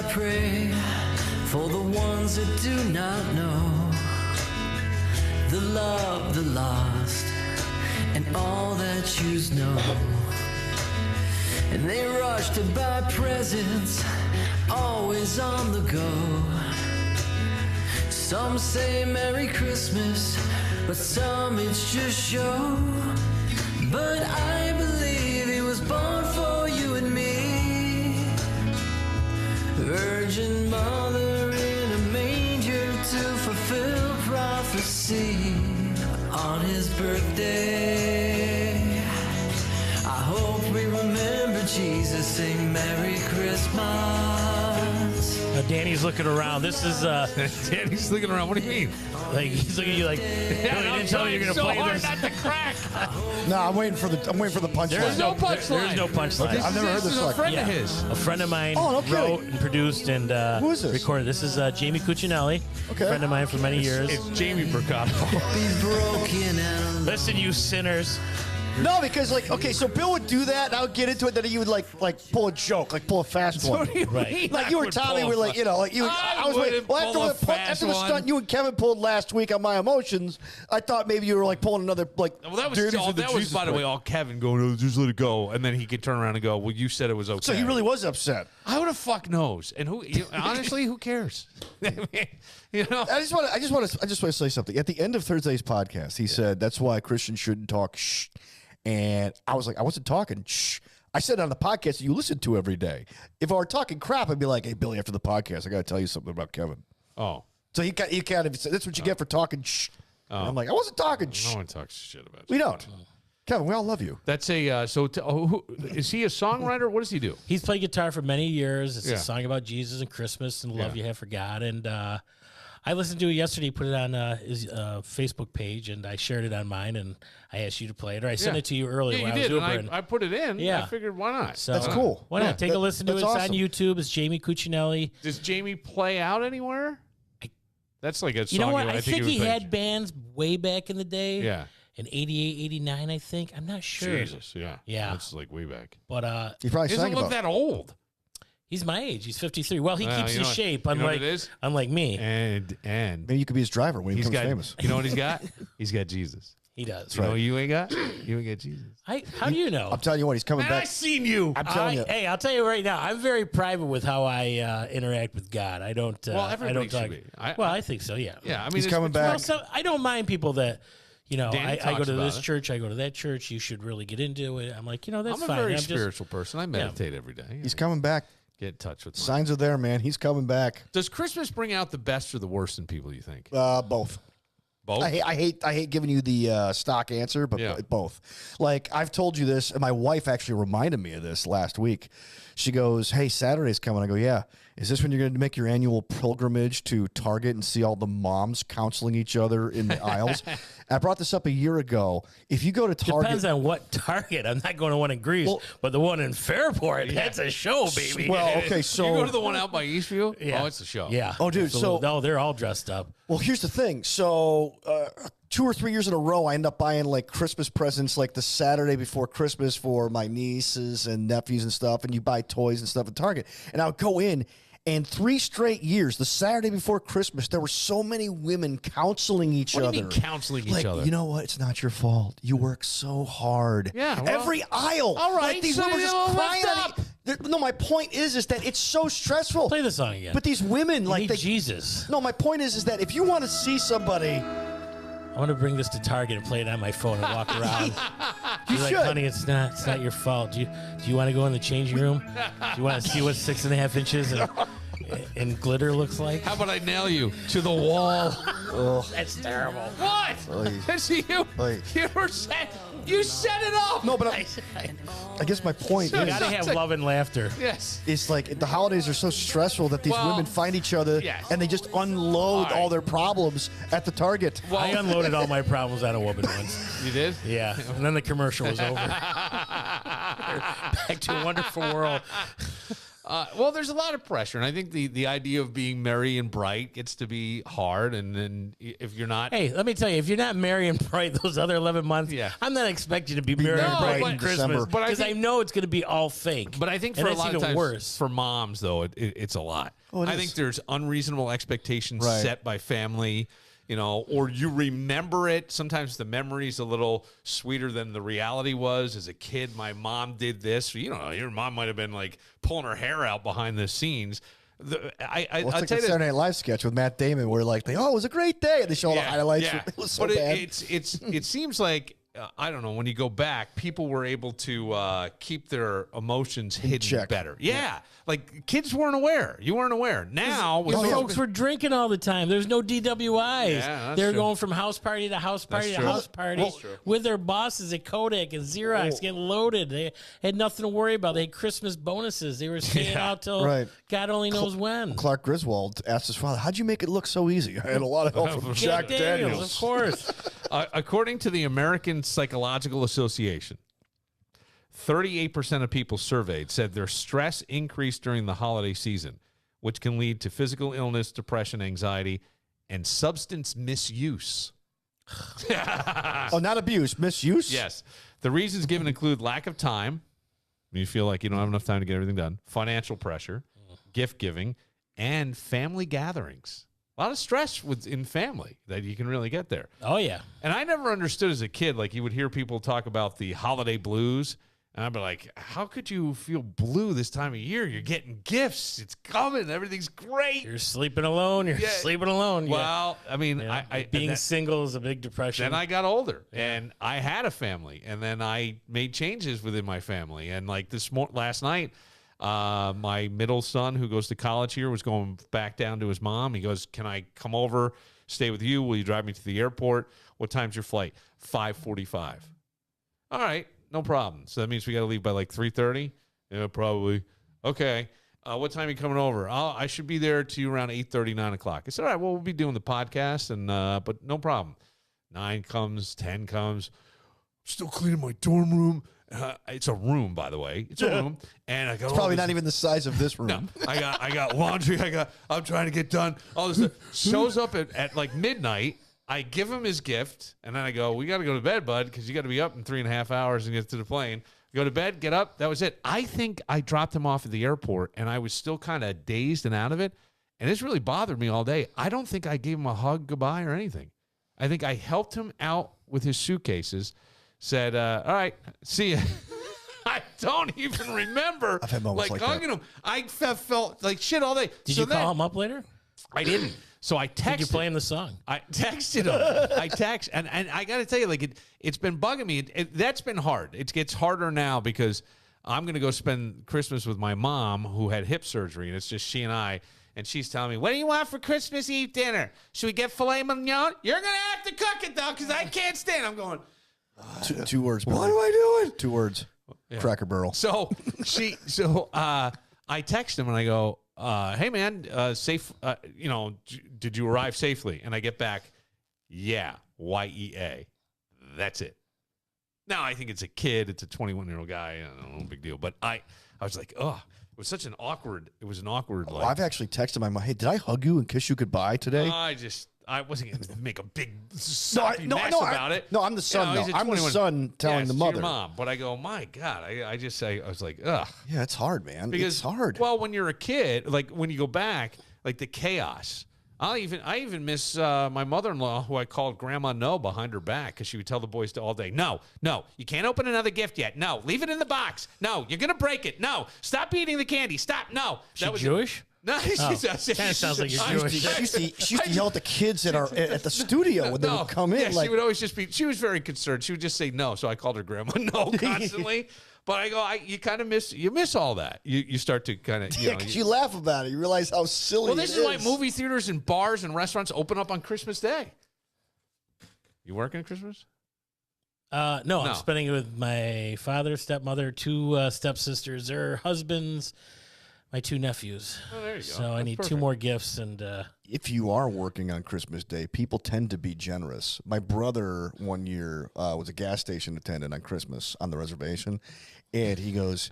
pray for the ones that do not know, the love, the lost, and all that yous know. And they rush to buy presents, always on the go. Some say Merry Christmas, but some it's just show. But I believe he was born for you and me. Virgin Mother in a manger to fulfill prophecy on his birthday. I hope we remember Jesus, sing Merry Christmas. Danny's looking around. This is Danny's looking around. What do you mean? like he's looking at you like, Yeah, I didn't tell you you're gonna so play hard this. not to crack. No, I'm waiting for the punchline. There's no punchline. There's no punchline. Okay, I've never heard this is a song. friend of his. A friend of mine Oh, no kidding. wrote and produced and Who is this? recorded. This is Jamie Cuccinelli, Okay. a friend of mine for many years. It's Jamie Bercotto. Be broken and Listen, you sinners. No, because like, okay, so Bill would do that, and I would get into it, then he would like pull a joke, like pull a fast one. Right. Like you or Tommy were like, you know, like you. I was waiting. Well, after the stunt you and Kevin pulled last week on My Emotions, I thought maybe you were like pulling another like. Well, that was Dirties all, of the that was Jesus by the way break. all Kevin going, oh, just let it go, and then he could turn around and go, well, you said it was okay. So he really was upset. How the fuck knows? And who? Honestly, who cares? I mean, you know. I just want to say something. At the end of Thursday's podcast, he said that's why Christians shouldn't talk shh. And I was like, I wasn't talking shh. I said on the podcast that you listen to every day. If I were talking crap, I'd be like, hey, Billy, after the podcast, I got to tell you something about Kevin. Oh, So you kind of that's what you get for talking shh. And I'm like, I wasn't talking shh. no one talks shit about We you. don't. Kevin, we all love you. That's a who, is he a songwriter? What does he do? He's played guitar for many years. It's Yeah. a song about Jesus and Christmas and the love Yeah. you have for God. And I listened to it yesterday. He put it on his Facebook page, and I shared it on mine. And I asked you to play it, or I sent Yeah. it to you earlier Yeah, when you I was did. Ubering. And I put it in. Yeah. I figured why not? So, That's cool. Why not? Yeah. Take a listen to it. That's It's awesome. on YouTube. It's Jamie Cuccinelli. Does Jamie play out anywhere? That's like a song. You know what? I think think it he was like- had bands way back in the day. Yeah. In 88, 89, I think. I'm not sure. Jesus. Yeah. Yeah. That's like way back. But He probably He doesn't sang look about that old. he's my age. He's 53. Well, he Well, keeps you know his what- shape, you know what unlike, it is? unlike me. And Maybe you could be his driver when he he's becomes got famous. You know what he's got? He's got Jesus. He does. You know what you ain't got? You ain't got Jesus. How do you know? I'm telling you what, he's coming Man, I back. seen you. I'm telling you. Hey, I'll tell you right now. I'm very private with how I interact with God. I don't. Well, I everybody don't talk. should be. Well, I think so. Yeah. Yeah, I mean, He's it's- coming it's- back. Well, so I don't mind people that, you know, Danny I go talks to about this it. church, I go to that church. You should really get into it. I'm like, you know, that's I'm a fine. very I'm just- spiritual person. I meditate every day. He's coming back. Get in touch with. Signs are there, man. He's coming back. Does Christmas bring out the best or the worst in people? You think? Both. Both. I hate giving you the stock answer, but Yeah. both. Like I've told you this, and my wife actually reminded me of this last week. She goes, "Hey, Saturday's coming." I go, "Yeah." Is this when you're going to make your annual pilgrimage to Target and see all the moms counseling each other in the aisles? I brought this up a year ago. If you go to Target, Depends on what Target. I'm not going to one in Greece, Well- but the one in Fairport, that's a show, baby. well, okay, so you go to the one out by Eastview. Yeah. Oh, it's a show. Yeah. Oh, dude, Absolutely. so- no, they're all dressed up. Well, here's the thing. So, 2 or 3 years in a row, I end up buying like Christmas presents like the Saturday before Christmas for my nieces and nephews and stuff. And you buy toys and stuff at Target. And I would go in, and 3 straight years, the Saturday before Christmas, there were so many women counseling each What other. do you mean counseling each like, other? you know what? It's not your fault. You work so hard. Yeah, well- Every aisle. All right, Like these so women were you just know, crying. lift on no, my point is that it's so stressful. Play the song again. But these women, You like need they. Jesus. No, my point is that if you want to see somebody. I want to bring this to Target and play it on my phone and walk around. You You're like, should. honey, it's not your fault. Do you want to go in the changing room? Do you want to see what 6.5 inches and glitter looks like? How about I nail you to the wall? That's terrible. What? That's you. Oy. You set it up. No, but I guess my point You is, gotta have love and laughter. Yes. it's like the holidays are so stressful that these Well, women find each other yes. and they just unload All right. all their problems at the Target. Well, I unloaded all my problems on a woman once. you did. Yeah, and then the commercial was over. Back to a wonderful world. Well, there's a lot of pressure, and I think the idea of being merry and bright gets to be hard. And then if you're not, Hey, let me tell you, if you're not merry and bright those other 11 months, Yeah. I'm not expecting you to be merry and no, bright but- in Christmas December. But I because I think- know it's going to be all fake. but I think for And a that's lot of even times, worse. for moms though, it's a lot. Oh, it I is. think there's unreasonable expectations Right. set by family. Or you remember it. Sometimes the memory's a little sweeter than the reality was. As a kid, my mom did this. Your mom might have been like pulling her hair out behind the scenes. Well, it's I'll like tell the you this. Saturday Night Live sketch with Matt Damon, where like it was a great day, and they show all the highlights. It was so but bad. it seems like I don't know. When you go back, people were able to keep their emotions hidden check. better. Yeah, like kids weren't aware. You weren't aware. Now, with Because social- folks were drinking all the time. There's no DWIs. Yeah, that's They're true. going from house party to house party That's to true. house party That's true. with their bosses at Kodak and Xerox getting loaded. They had nothing to worry about. They had Christmas bonuses. They were staying out till Right. God only knows when. Clark Griswold asked his father, "How'd you make it look so easy?" I had a lot of help from Jack Daniels. of course. According to the American Psychological Association, 38% of people surveyed said their stress increased during the holiday season, which can lead to physical illness, depression, anxiety, and substance misuse. Oh, not abuse, misuse. Yes. The reasons given include lack of time. You feel like you don't have enough time to get everything done. Financial pressure, gift giving, and family gatherings. A lot of stress in family that you can really get there. Oh, yeah. And I never understood as a kid, like you would hear people talk about the holiday blues. And I'd be like, how could you feel blue this time of year? You're getting gifts. It's coming. Everything's great. You're sleeping alone. You're sleeping alone. Well, I mean, Yeah. I being that- single is a big depression. then I got older and I had a family, and then I made changes within my family. And like last night, my middle son, who goes to college here, was going back down to his mom. He goes, "Can I come over, stay with you? Will you drive me to the airport? What time's your flight?" 5:45. All right, no problem. So that means we got to leave by like 3:30. Yeah, probably. Okay. What time are you coming over? I should be there to you around 8:30, 9 o'clock. I said, all right, well, we'll be doing the podcast, and but no problem. 9 comes, 10 comes. Still cleaning my dorm room. It's a room, by the way. It's a room, and I got It's probably not even the size of this room. No, I got laundry. I'm trying to get done. All this stuff. Shows up at like midnight. I give him his gift, and then I go, "We got to go to bed, bud, because you got to be up in 3.5 hours and get to the plane." Go to bed, get up. That was it. I think I dropped him off at the airport, and I was still kind of dazed and out of it, and this really bothered me all day. I don't think I gave him a hug goodbye or anything. I think I helped him out with his suitcases. Said, all right, see ya. I don't even remember I've had moments like that. hugging him. I felt like shit all day. Did you call him up later? I didn't. So I texted. Did you play him the song? I texted him. And I got to tell you, like it's been bugging me. That's been hard. It gets harder now because I'm going to go spend Christmas with my mom who had hip surgery, and it's just she and I. And she's telling me, "What do you want for Christmas Eve dinner? Should we get filet mignon? You're going to have to cook it though, because I can't stand." I'm going. Two words. What Billy. am I doing? 2 words. Cracker Barrel. So I text him and I go, "Hey man, safe. Did you arrive safely?" And I get back, "Yeah, YEA." That's it. Now I think it's a kid. It's a 21-year-old guy. I don't know, big deal. But I was like, oh, it was such an awkward. It was an awkward. Like, I've actually texted my mom, "Hey, did I hug you and kiss you goodbye today?" I wasn't going to make a big soppy mess about it. No, I'm the son. he's No, a I'm the 21 son telling the to mother. your mom. But I go, my God. I was like, ugh. Yeah, it's hard, man. Because it's hard. Well, when you're a kid, like when you go back, like the chaos. I even miss my mother-in-law, who I called Grandma No behind her back because she would tell the boys all day, no, you can't open another gift yet. No, leave it in the box. No, you're gonna break it. No, stop eating the candy. Stop. No, She Jewish? No, Kind of sounds like you're Jewish. She used to yell at the kids at the studio when they would come in. Yeah, like, she would always just be. She was very concerned. She would just say no. So I called her Grandma No constantly. But I go, you kind of miss all that. You start to kind of yeah, because you laugh about it. You realize how silly. Well, this it is why movie theaters and bars and restaurants open up on Christmas Day. You working Christmas? No, I'm spending it with my father, stepmother, 2 stepsisters, their husbands, My 2 nephews. Oh, there you go. So I That's need 2 perfect. more gifts, and If you are working on Christmas Day, people tend to be generous. My brother one year was a gas station attendant on Christmas on the reservation, and he goes,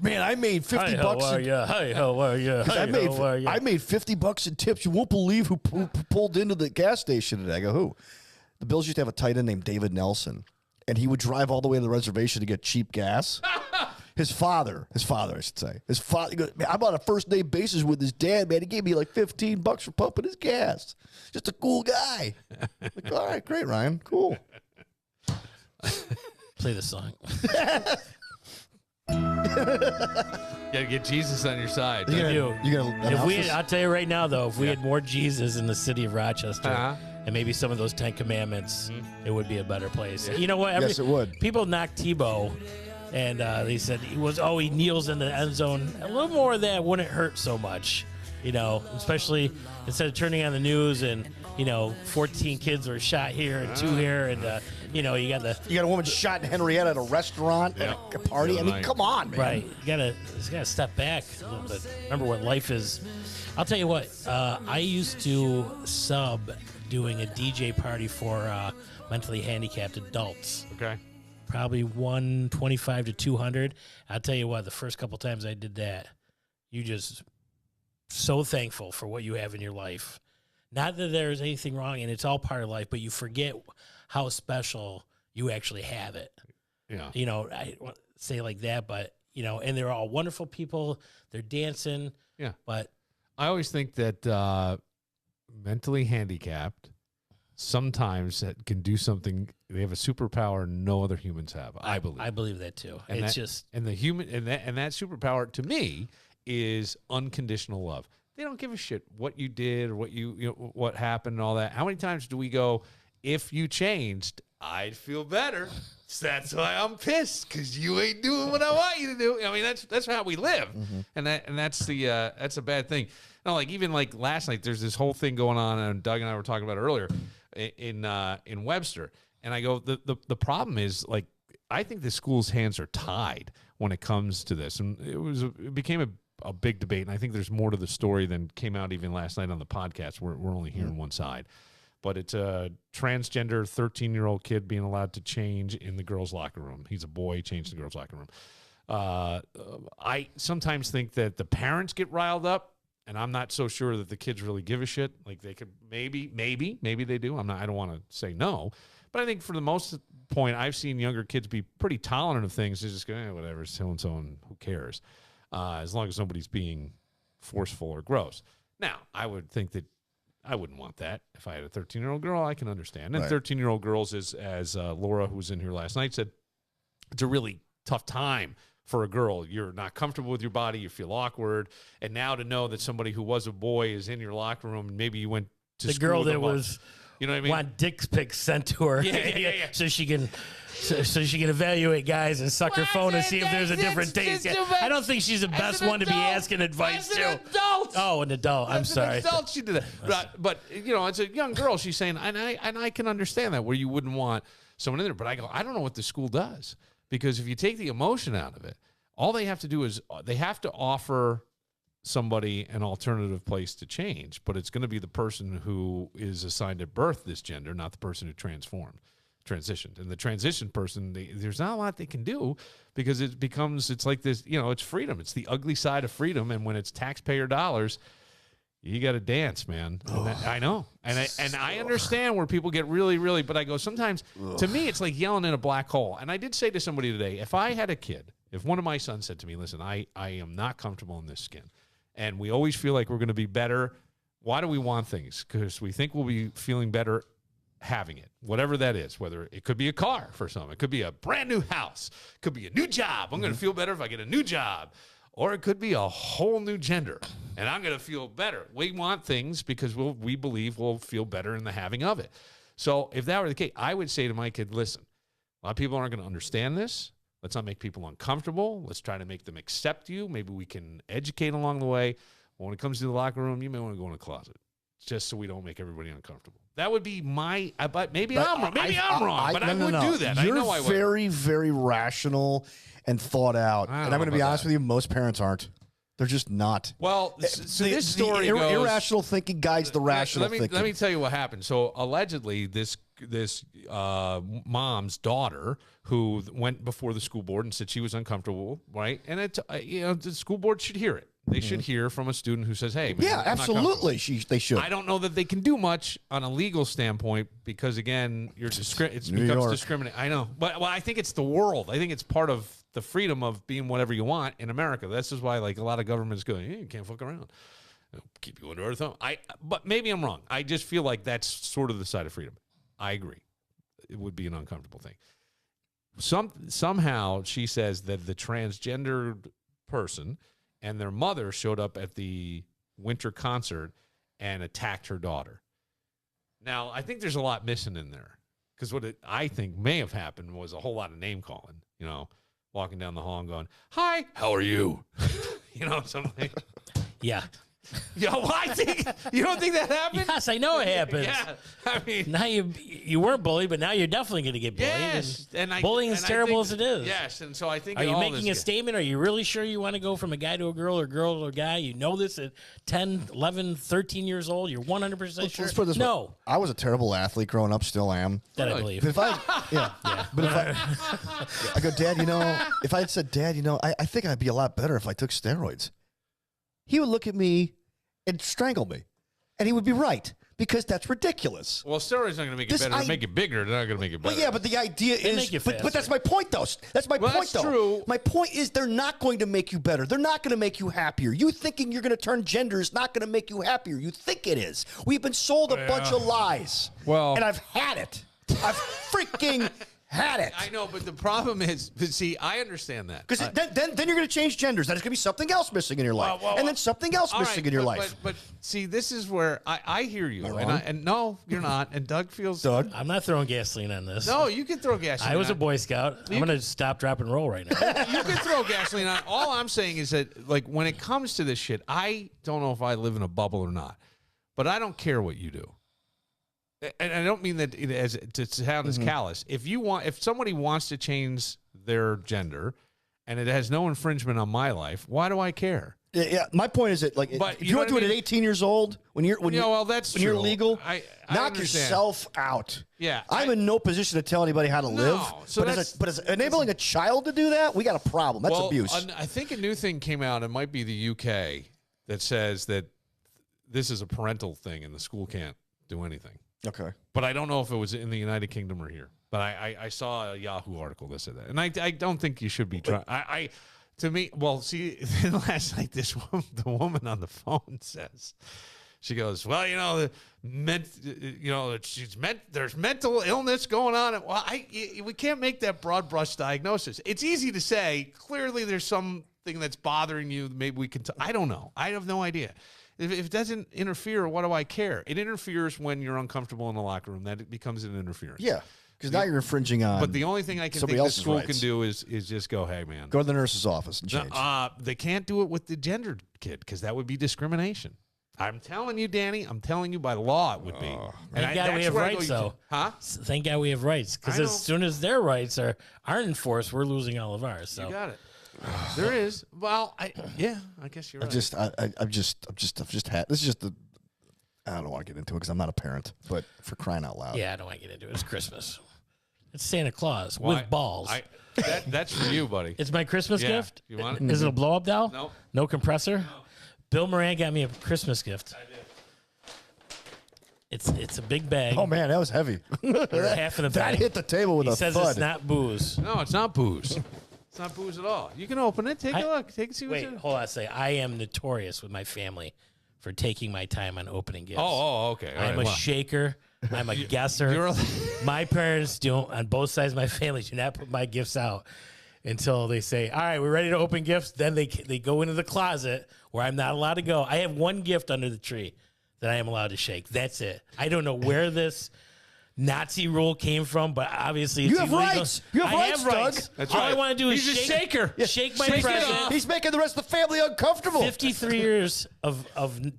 "Man, I made $50 bucks. Hi, how are you? I made $50 in tips. You won't believe who pulled into the gas station today." I go, "Who?" The Bills used to have a tight end named David Nelson, and he would drive all the way to the reservation to get cheap gas. His father, I should say. His father, he goes, "Man, I'm on a first name basis with his dad, man. He gave me like $15 for pumping his gas. Just a cool guy." Like, all right, great, Ryan. Cool. Play the song. Gotta get Jesus on your side. You do. You gonna If announce we, this? I'll tell you right now, though, if we had more Jesus in the city of Rochester, Uh-huh. and maybe some of those 10 Commandments, it would be a better place. You know what? Yes, it would. People knocked Tebow, and they said he kneels in the end zone. A little more of that wouldn't hurt so much, especially instead of turning on the news and 14 kids were shot here and 2 here, and you got a woman shot in Henrietta at a restaurant at a party. Yeah, I mean, night. come on, man. right. You gotta step back a little bit. Remember what life is. I'll tell you what. I used to sub doing a DJ party for mentally handicapped adults. Okay. Probably 125 to 200. I'll tell you what. The first couple times I did that, you just so thankful for what you have in your life. Not that there's anything wrong, and it's all part of life, but you forget how special you actually have it. Yeah. I won't say like that, but and they're all wonderful people. They're dancing. Yeah. But I always think that mentally handicapped sometimes that can do something. They have a superpower no other humans have. I believe. I believe that too. And It's that, just and the human and that superpower to me is unconditional love. They don't give a shit what you did or what happened and all that. How many times do we go, if you changed, I'd feel better. So that's why I'm pissed, because you ain't doing what I want you to do. I mean, that's how we live, and that's a bad thing. Like even like last night, there's this whole thing going on, and Doug and I were talking about it earlier in Webster, and I go, the problem is, like, I think the school's hands are tied when it comes to this, and it became a big debate, and I think there's more to the story than came out even last night on the podcast. We're only hearing one side. But it's a transgender 13-year-old kid being allowed to change in the girls' locker room. He's a boy, changed in the girls' locker room. I sometimes think that the parents get riled up, and I'm not so sure that the kids really give a shit. Like, they could maybe they do. I don't want to say no. But I think for the most point, I've seen younger kids be pretty tolerant of things. They just go, whatever, so-and-so, and who cares? As long as nobody's being forceful or gross. Now, I would think that I wouldn't want that. If I had a 13-year-old girl, I can understand. And Right. 13-year-old girls, as Laura, who was in here last night, said, it's a really tough time for a girl. You're not comfortable with your body. You feel awkward. And now to know that somebody who was a boy is in your locker room, and maybe you went to the school girl with that them was you know what I mean? want dick pics sent to her, Yeah. so she can. So she can evaluate guys and suck her phone and see if there's a different taste. I don't think she's the best one to be asking advice to. As an adult. Oh, an adult. I'm sorry. As an adult, she did that. But as a young girl, she's saying, and I can understand that, where you wouldn't want someone in there. But I go, I don't know what the school does, because if you take the emotion out of it, all they have to do is they have to offer somebody an alternative place to change, but it's going to be the person who is assigned at birth this gender, not the person who transitioned. And the transition person, there's not a lot they can do, because it's like this, it's freedom. It's the ugly side of freedom. And when it's taxpayer dollars, you got to dance, man. I know. And I understand where people get really, really, but I go, sometimes to me, it's like yelling in a black hole. And I did say to somebody today, if I had a kid, if one of my sons said to me, listen, I am not comfortable in this skin, and we always feel like we're going to be better. Why do we want things? Because we think we'll be feeling better having it, whatever that is. Whether it could be a car for some, it could be a brand new house, it could be a new job. I'm going to feel better if I get a new job, or it could be a whole new gender, and I'm going to feel better. We want things because we believe we'll feel better in the having of it. So if that were the case, I would say to my kid, listen, a lot of people aren't going to understand this. Let's not make people uncomfortable. Let's try to make them accept you. Maybe we can educate along the way. But when it comes to the locker room, you may want to go in a closet, just so we don't make everybody uncomfortable. That would be my. But maybe I'm wrong. Maybe I'm wrong. But I would do that. You're I know I would. very, very rational and thought out. I don't And I'm know going to be about honest that. with you, most parents aren't. They're just not. Well, so this story goes, irrational thinking guides the rational thinking. Let me tell you what happened. So allegedly, this mom's daughter who went before the school board and said she was uncomfortable, right? And the school board should hear it. They should hear from a student who says, "Hey, man, yeah, absolutely, they should." I don't know that they can do much on a legal standpoint because, again, it becomes discriminating. I know, but I think it's the world. I think it's part of the freedom of being whatever you want in America. This is why, like, a lot of governments go, "Hey, you can't fuck around. They'll keep you under our thumb." But maybe I'm wrong. I just feel like that's sort of the side of freedom. I agree. It would be an uncomfortable thing. Somehow she says that the transgendered person and their mother showed up at the winter concert and attacked her daughter. Now, I think there's a lot missing in there because I think may have happened was a whole lot of name calling, walking down the hall and going, "Hi, how are you?" Something. Yeah. I think you don't think that happened? Yes, I know it happens. Yeah, I mean, now you weren't bullied, but now you're definitely going to get bullied. Yes, bullying is terrible as it is. Yes, and so I think. Are you making a statement? Are you really sure you want to go from a guy to a girl or girl to a guy? You know this at 10, 11, 13 years old. You're 100% sure. Let's put it this way. I was a terrible athlete growing up. Still am. That I believe. But if But if I go, Dad, if I had said, Dad, I think I'd be a lot better if I took steroids. He would look at me and strangle me. And he would be right, because that's ridiculous. Well, steroids aren't going to make it better. They'll make it bigger. They're not going to make it better. Well, yeah, but the idea is... But that's my point, though. That's my point, that's though. True. My point is they're not going to make you better. They're not going to make you happier. You thinking you're going to turn gender is not going to make you happier. You think it is. We've been sold a bunch of lies. Well... And I've had it. I've freaking... had it. I know, but the problem is, see, I understand that. Because then you're going to change genders. Then there's going to be something else missing in your life. And then something else missing in your life. But see, this is where I hear you. And no, you're not. And Doug feels... Doug? I'm not throwing gasoline on this. No, you can throw gasoline I was a Boy Scout. I'm going to stop, drop, and roll right now. You can throw gasoline on. All I'm saying is that, like, when it comes to this shit, I don't know if I live in a bubble or not. But I don't care what you do. And I don't mean that to sound as callous. If somebody wants to change their gender, and it has no infringement on my life, why do I care? Yeah. My point is that, like, if you want to do it at 18 years old, when you're you're legal, knock yourself out. Yeah, I'm in no position to tell anybody how to live. So but as enabling a child to do that, we got a problem. That's abuse. I think a new thing came out. It might be the UK that says that this is a parental thing, and the school can't do anything. Okay. But I don't know if it was in the United Kingdom or here. But I saw a Yahoo article that said that. And I don't think you should be trying. To me, well, see, last night, the woman on the phone says, she goes, well, there's mental illness going on. Well, we can't make that broad brush diagnosis. It's easy to say, clearly there's something that's bothering you. Maybe we can, I don't know. I have no idea. If it doesn't interfere, what do I care? It interferes when you're uncomfortable in the locker room. That it becomes an interference. Yeah, because now you're infringing on. But the only thing I can think the school can do is just go, hey, man. Go to the nurse's office and change. They can't do it with the gendered kid because that would be discrimination. I'm telling you, Danny. I'm telling you by law it would be. Thank God we have rights, though. Huh? Thank God we have rights. Because as soon as their rights aren't enforced, we're losing all of ours. So. You got it. There is. Well, I guess you're right. I've just had. This is just the. I don't want to get into it because I'm not a parent. But for crying out loud. Yeah, I don't want to get into it. It's Christmas. It's Santa Claus with balls. That's for you, buddy. It's my Christmas gift. You want it? Is it a blow up doll? No. No compressor. No. Bill Moran got me a Christmas gift. I did. It's a big bag. Oh man, that was heavy. Half of the bag. That hit the table with a thud. He says it's not booze. No, it's not booze. It's not booze at all. You can open it. Take a look. See what's in it. Wait, hold on a second. I am notorious with my family for taking my time on opening gifts. Oh, okay. I'm a shaker. I'm a guesser. My parents on both sides of my family do not put my gifts out until they say, all right, we're ready to open gifts. Then they go into the closet where I'm not allowed to go. I have one gift under the tree that I am allowed to shake. That's it. I don't know where this Nazi rule came from, but obviously it's illegal. Rights. You have rights, Doug. That's All right. I want to do is He's a shaker. Shake my present. He's making the rest of the family uncomfortable. 53 years of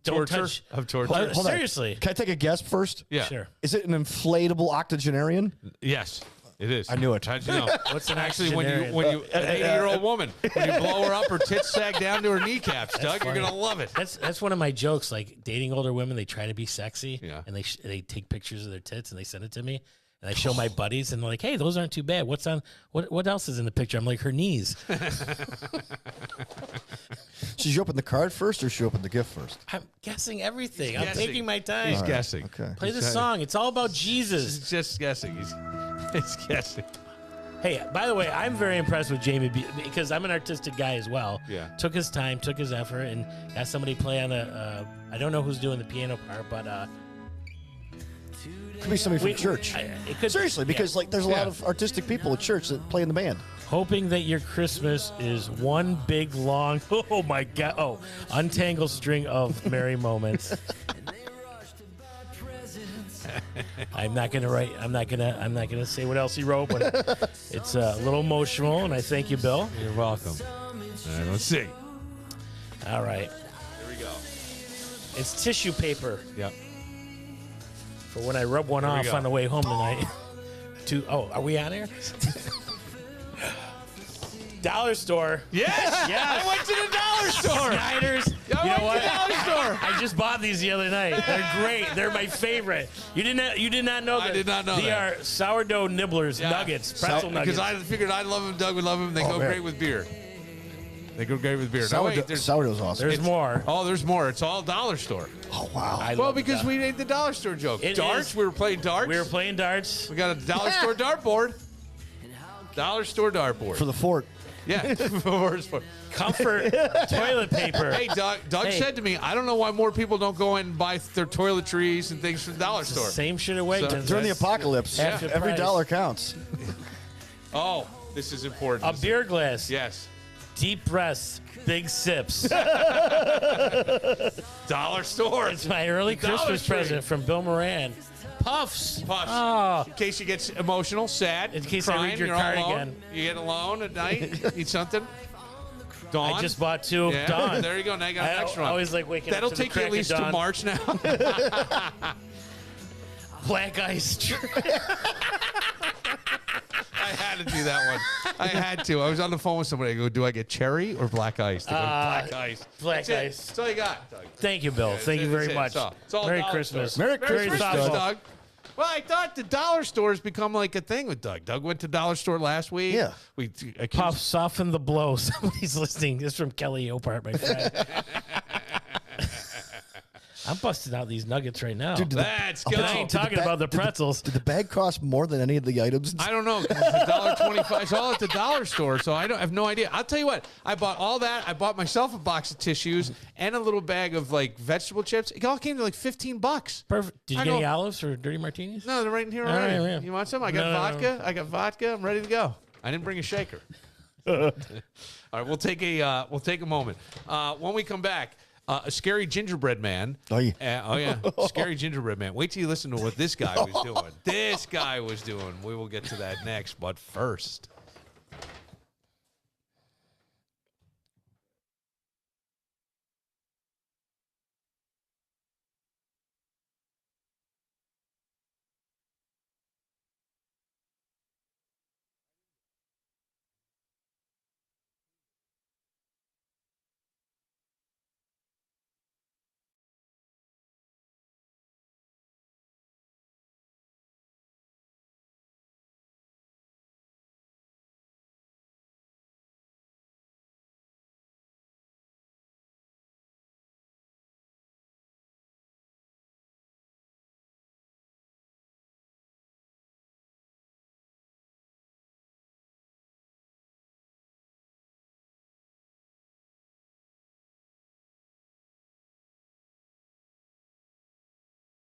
torture. Hold on. Seriously. Can I take a guess first? Yeah. Sure. Is it an inflatable octogenarian? Yes. It is. I knew it. How'd you know? What's an Actually, octogenarian? when you an 80-year-old woman, when you blow her up, her tits sag down to her kneecaps, Doug, you're funny. gonna love it. That's one of my jokes. Like dating older women, they try to be sexy, Yeah. and they take pictures of their tits and they send it to me, and I show my buddies, and they're like, "Hey, those aren't too bad. What's on? What else is in the picture?" I'm like, "Her knees." So you open the card first, or she opened the gift first? I'm guessing everything. I'm guessing. taking my time. He's guessing. Okay. Play the song. It's all about Jesus. He's just guessing. He's guessing. Hey, by the way, I'm very impressed with Jamie because I'm an artistic guy as well. Yeah. Took his time, took his effort, and got somebody play on I don't know who's doing the piano part, but Could be somebody from church. It could Seriously, because yeah. like there's a lot of artistic people at church that play in the band. Hoping that your Christmas is one big long oh my god untangled string of merry moments. I'm not gonna say what else he wrote, but it's a little emotional, and I thank you, Bill. You're welcome. Let's see. All right, Here we go. it's tissue paper Yep. for when I rub one Here we off go. on the way home tonight. Are we on air? Dollar store. Yes. Yes. I went to the dollar store. Snyder's. I You went know what? to the dollar store. I just bought these the other night. They're great. They're my favorite. You did not know that. I did not know they that. are sourdough nibblers, Yeah. nuggets, pretzel nuggets. Because I figured I love them, Doug would love them. They go man. great with beer. They go great with beer. No, Sourdough, wait, there's, sourdough's awesome. There's more. oh, there's more. It's all dollar store. Oh wow. I Well, love because that. we made the dollar store joke. It Darts. is. We were playing darts. We were playing darts. We got a dollar store dartboard. Dollar store dartboard. For the fort. Yeah. For sport. Comfort toilet paper. Hey, Doug Hey. said to me, I don't know why more people don't go in and buy their toiletries and things from the dollar store. Same shit at Wegmans. During the apocalypse, Half the every price. dollar counts. Oh, this is important. A beer glass. Yes. Deep breaths. Big sips. Dollar store. It's my early Dollar Christmas Tree. present from Bill Moran. Puffs. Puffs. Oh. In case you get emotional, sad, In case I crying, read your you're all card alone. again. You get alone at night, eat something. Dawn. I just bought two of Yeah, Dawn. there you go. Now you got an extra I one. always like waking That'll up to take the you at crack of least to dawn. March now. Black ice. I had to do that one. I had to. I was on the phone with somebody. I go, do I get cherry or black ice? They go, black ice. Black That's it. ice. That's all you got, Doug. Thank you, Bill. Thank you That's very it. much. It's all Merry dollar Christmas. store. Merry Merry Christmas, Christmas, Doug. Doug. Well, I thought the dollar store has become like a thing with Doug. Doug went to dollar store last week. Yeah. We Puff, soften the blow. Somebody's listening. This is from Kelly Opart, my friend. I'm busting out these nuggets right now. Dude, Let's go. I ain't talking about the pretzels. Did the bag cost more than any of the items? I don't know. 'Cause it's $1.25. It's all at the dollar store, so I have no idea. I'll tell you what. I bought all that. I bought myself a box of tissues and a little bag of like vegetable chips. It all came to like $15. Perfect. Did you I get any go- olives or dirty martinis? No, they're right in here All already. right, yeah. You want some? I got No, no, no. vodka. I got vodka. I'm ready to go. I didn't bring a shaker. All right, we'll take a moment. When we come back, a scary gingerbread man. Oh, yeah. Scary gingerbread man. Wait till you listen to what this guy was doing. We will get to that next, but first.